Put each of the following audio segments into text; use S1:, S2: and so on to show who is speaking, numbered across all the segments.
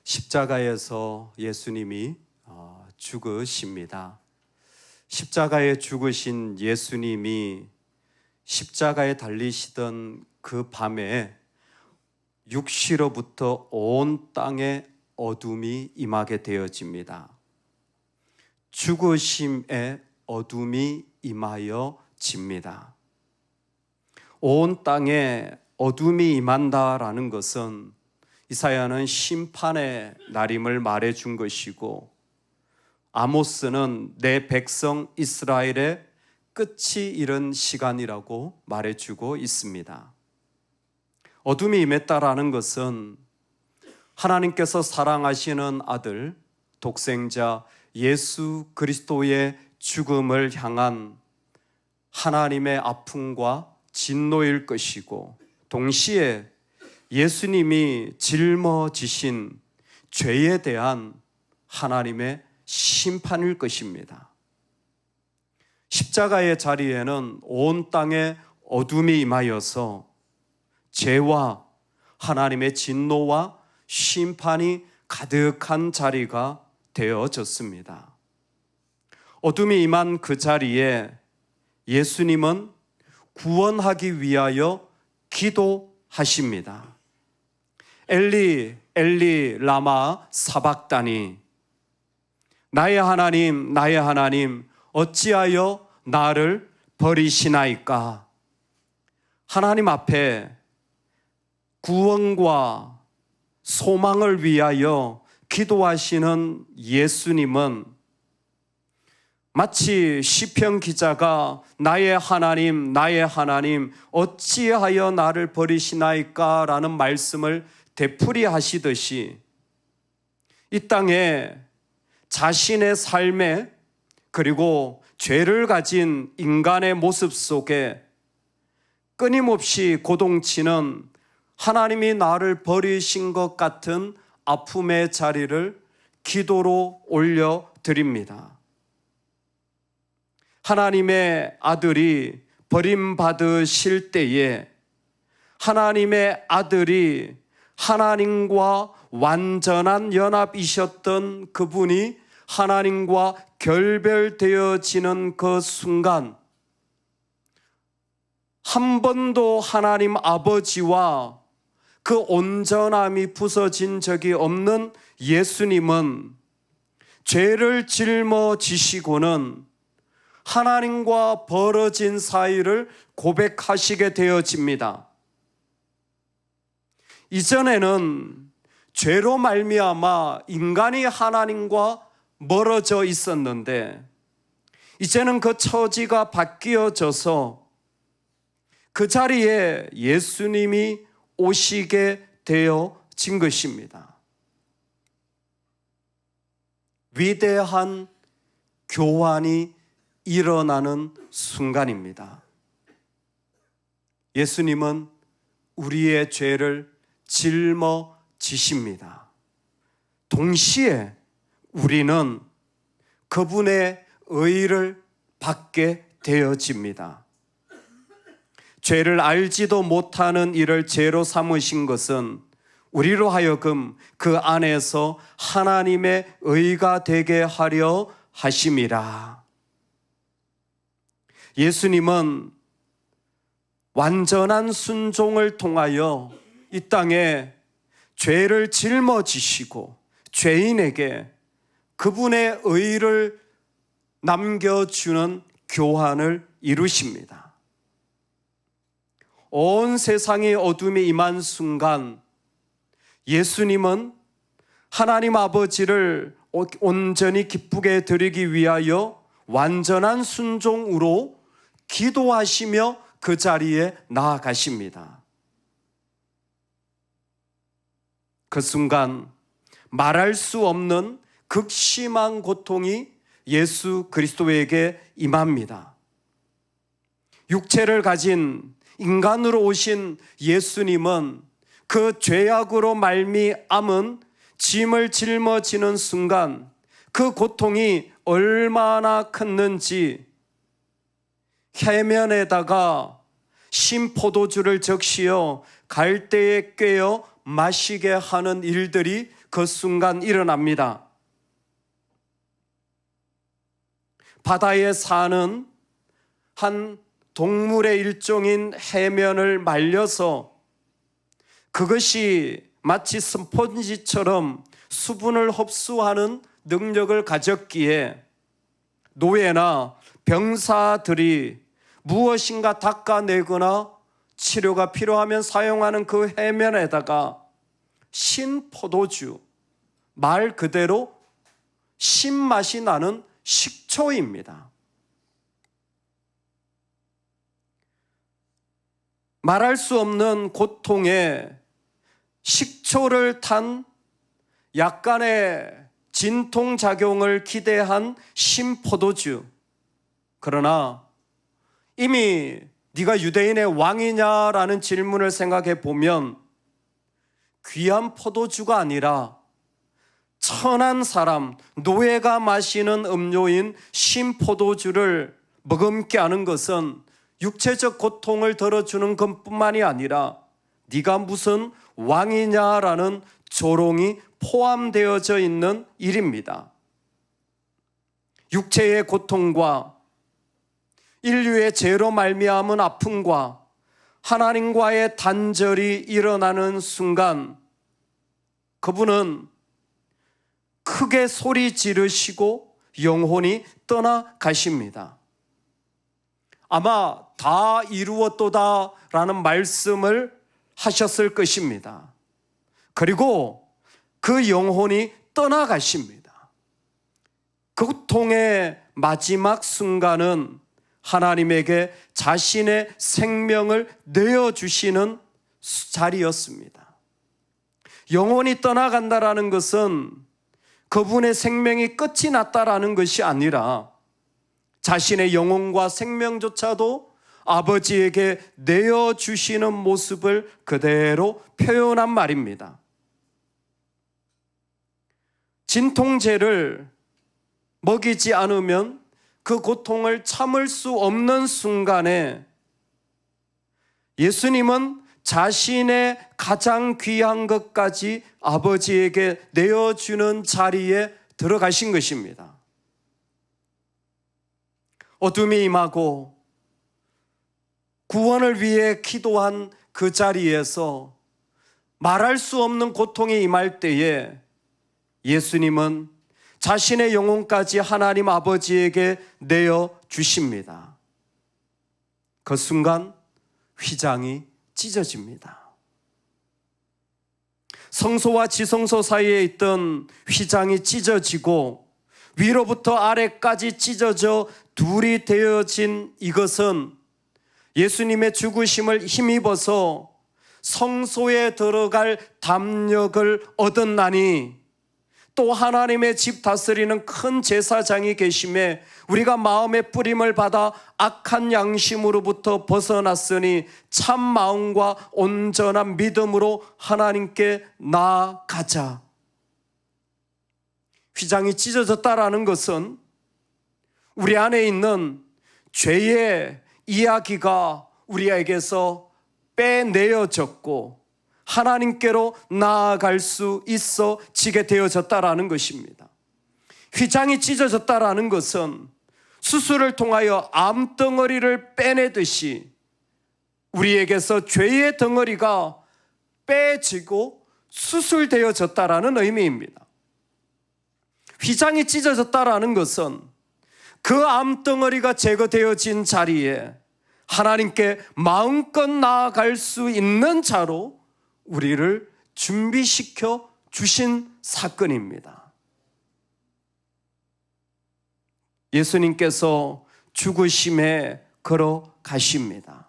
S1: 십자가에서 예수님이 죽으십니다. 십자가에 죽으신 예수님이 십자가에 달리시던 그 밤에 육시로부터 온 땅에 어둠이 임하게 되어집니다. 죽으심에 어둠이 임하여집니다. 온 땅에 어둠이 임한다라는 것은 이사야는 심판의 날임을 말해준 것이고, 아모스는 내 백성 이스라엘의 끝이 이른 시간이라고 말해주고 있습니다. 어둠이 임했다라는 것은 하나님께서 사랑하시는 아들, 독생자 예수 그리스도의 죽음을 향한 하나님의 아픔과 진노일 것이고, 동시에 예수님이 짊어지신 죄에 대한 하나님의 심판일 것입니다. 십자가의 자리에는 온 땅에 어둠이 임하여서 죄와 하나님의 진노와 심판이 가득한 자리가 되어졌습니다. 어둠이 임한 그 자리에 예수님은 구원하기 위하여 기도하십니다. 엘리 엘리 라마 사박다니, 나의 하나님 어찌하여 나를 버리시나이까. 하나님 앞에 구원과 소망을 위하여 기도하시는 예수님은 마치 시편 기자가 나의 하나님 어찌하여 나를 버리시나이까 라는 말씀을 되풀이하시듯이 이 땅에 자신의 삶에, 그리고 죄를 가진 인간의 모습 속에 끊임없이 고동치는 하나님이 나를 버리신 것 같은 아픔의 자리를 기도로 올려드립니다. 하나님의 아들이 버림받으실 때에 하나님의 아들이 하나님과 완전한 연합이셨던 그분이 하나님과 결별되어지는 그 순간, 한 번도 하나님 아버지와 그 온전함이 부서진 적이 없는 예수님은 죄를 짊어지시고는 하나님과 벌어진 사이를 고백하시게 되어집니다. 이전에는 죄로 말미암아 인간이 하나님과 멀어져 있었는데, 이제는 그 처지가 바뀌어져서 그 자리에 예수님이 오시게 되어진 것입니다. 위대한 교환이 일어나는 순간입니다. 예수님은 우리의 죄를 짊어지십니다. 동시에 우리는 그분의 의를 받게 되어집니다. 죄를 알지도 못하는 이를 죄로 삼으신 것은 우리로 하여금 그 안에서 하나님의 의가 되게 하려 하심이라. 예수님은 완전한 순종을 통하여 이 땅에 죄를 짊어지시고 죄인에게 그분의 의를 남겨주는 교환을 이루십니다. 온 세상의 어둠이 임한 순간 예수님은 하나님 아버지를 온전히 기쁘게 드리기 위하여 완전한 순종으로 기도하시며 그 자리에 나아가십니다. 그 순간 말할 수 없는 극심한 고통이 예수 그리스도에게 임합니다. 육체를 가진 인간으로 오신 예수님은 그 죄악으로 말미암은 짐을 짊어지는 순간 그 고통이 얼마나 컸는지 해면에다가 신포도주를 적시어 갈대에 꿰어 마시게 하는 일들이 그 순간 일어납니다. 바다에 사는 한 동물의 일종인 해면을 말려서 그것이 마치 스펀지처럼 수분을 흡수하는 능력을 가졌기에 노예나 병사들이 무엇인가 닦아내거나 치료가 필요하면 사용하는 그 해면에다가 신포도주, 말 그대로 신맛이 나는 식초입니다. 말할 수 없는 고통에 식초를 탄 약간의 진통작용을 기대한 신포도주. 그러나 이미 네가 유대인의 왕이냐라는 질문을 생각해 보면 귀한 포도주가 아니라 천한 사람, 노예가 마시는 음료인 신포도주를 머금게 하는 것은 육체적 고통을 덜어주는 것뿐만이 아니라 네가 무슨 왕이냐라는 조롱이 포함되어져 있는 일입니다. 육체의 고통과 인류의 죄로 말미암은 아픔과 하나님과의 단절이 일어나는 순간 그분은 크게 소리 지르시고 영혼이 떠나가십니다. 아마 다 이루었도다라는 말씀을 하셨을 것입니다. 그리고 그 영혼이 떠나가십니다. 고통의 마지막 순간은 하나님에게 자신의 생명을 내어주시는 자리였습니다. 영혼이 떠나간다라는 것은 그분의 생명이 끝이 났다라는 것이 아니라 자신의 영혼과 생명조차도 아버지에게 내어주시는 모습을 그대로 표현한 말입니다. 진통제를 먹이지 않으면 그 고통을 참을 수 없는 순간에 예수님은 자신의 가장 귀한 것까지 아버지에게 내어주는 자리에 들어가신 것입니다. 어둠이 임하고 구원을 위해 기도한 그 자리에서 말할 수 없는 고통이 임할 때에 예수님은 자신의 영혼까지 하나님 아버지에게 내어주십니다. 그 순간 휘장이 찢어집니다. 성소와 지성소 사이에 있던 휘장이 찢어지고 위로부터 아래까지 찢어져 둘이 되어진 이것은 예수님의 죽으심을 힘입어서 성소에 들어갈 담력을 얻었나니 또 하나님의 집 다스리는 큰 제사장이 계심에 우리가 마음의 뿌림을 받아 악한 양심으로부터 벗어났으니 참 마음과 온전한 믿음으로 하나님께 나아가자. 휘장이 찢어졌다라는 것은 우리 안에 있는 죄의 이야기가 우리에게서 빼내어졌고 하나님께로 나아갈 수 있어지게 되어졌다라는 것입니다. 휘장이 찢어졌다라는 것은 수술을 통하여 암덩어리를 빼내듯이 우리에게서 죄의 덩어리가 빼지고 수술되어졌다라는 의미입니다. 휘장이 찢어졌다라는 것은 그 암덩어리가 제거되어진 자리에 하나님께 마음껏 나아갈 수 있는 자로 우리를 준비시켜 주신 사건입니다. 예수님께서 죽으심에 걸어가십니다.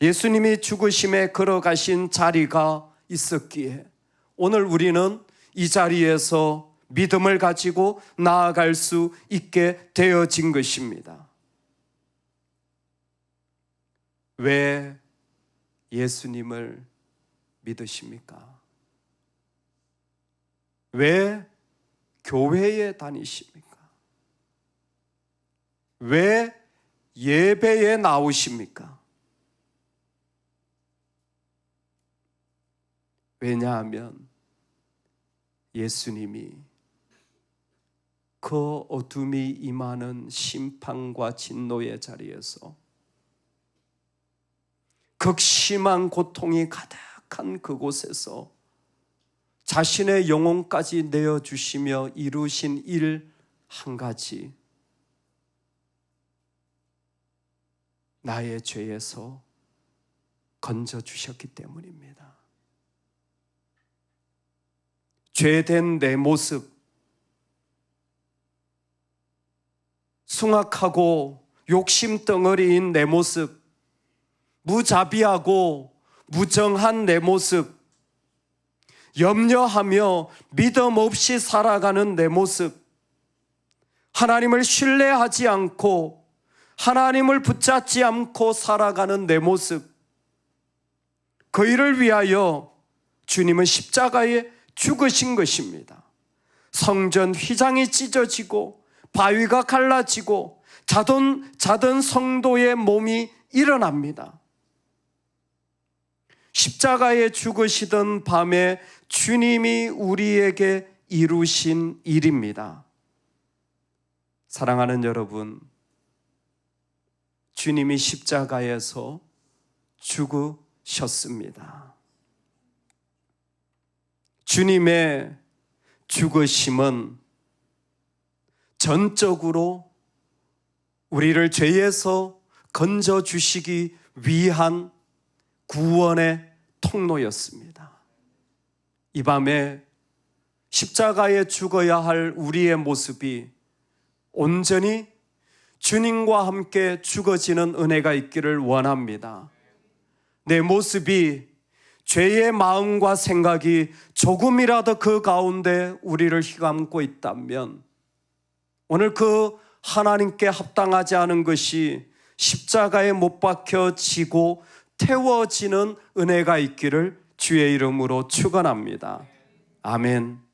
S1: 예수님이 죽으심에 걸어가신 자리가 있었기에 오늘 우리는 이 자리에서 믿음을 가지고 나아갈 수 있게 되어진 것입니다. 왜 예수님을 믿으십니까? 왜 교회에 다니십니까? 왜 예배에 나오십니까? 왜냐하면 예수님이 그 어둠이 임하는 심판과 진노의 자리에서 극심한 고통이 가득한 그곳에서 자신의 영혼까지 내어주시며 이루신 일 한 가지, 나의 죄에서 건져주셨기 때문입니다. 죄된 내 모습, 숭악하고 욕심덩어리인 내 모습, 무자비하고 무정한 내 모습, 염려하며 믿음 없이 살아가는 내 모습, 하나님을 신뢰하지 않고 하나님을 붙잡지 않고 살아가는 내 모습, 그 일을 위하여 주님은 십자가에 죽으신 것입니다. 성전 휘장이 찢어지고 바위가 갈라지고 자던 성도의 몸이 일어납니다. 십자가에 죽으시던 밤에 주님이 우리에게 이루신 일입니다. 사랑하는 여러분, 주님이 십자가에서 죽으셨습니다. 주님의 죽으심은 전적으로 우리를 죄에서 건져주시기 위한 구원의 통로였습니다. 이 밤에 십자가에 죽어야 할 우리의 모습이 온전히 주님과 함께 죽어지는 은혜가 있기를 원합니다. 내 모습이 죄의 마음과 생각이 조금이라도 그 가운데 우리를 휘감고 있다면 오늘 그 하나님께 합당하지 않은 것이 십자가에 못 박혀지고 태워지는 은혜가 있기를 주의 이름으로 축원합니다. 아멘.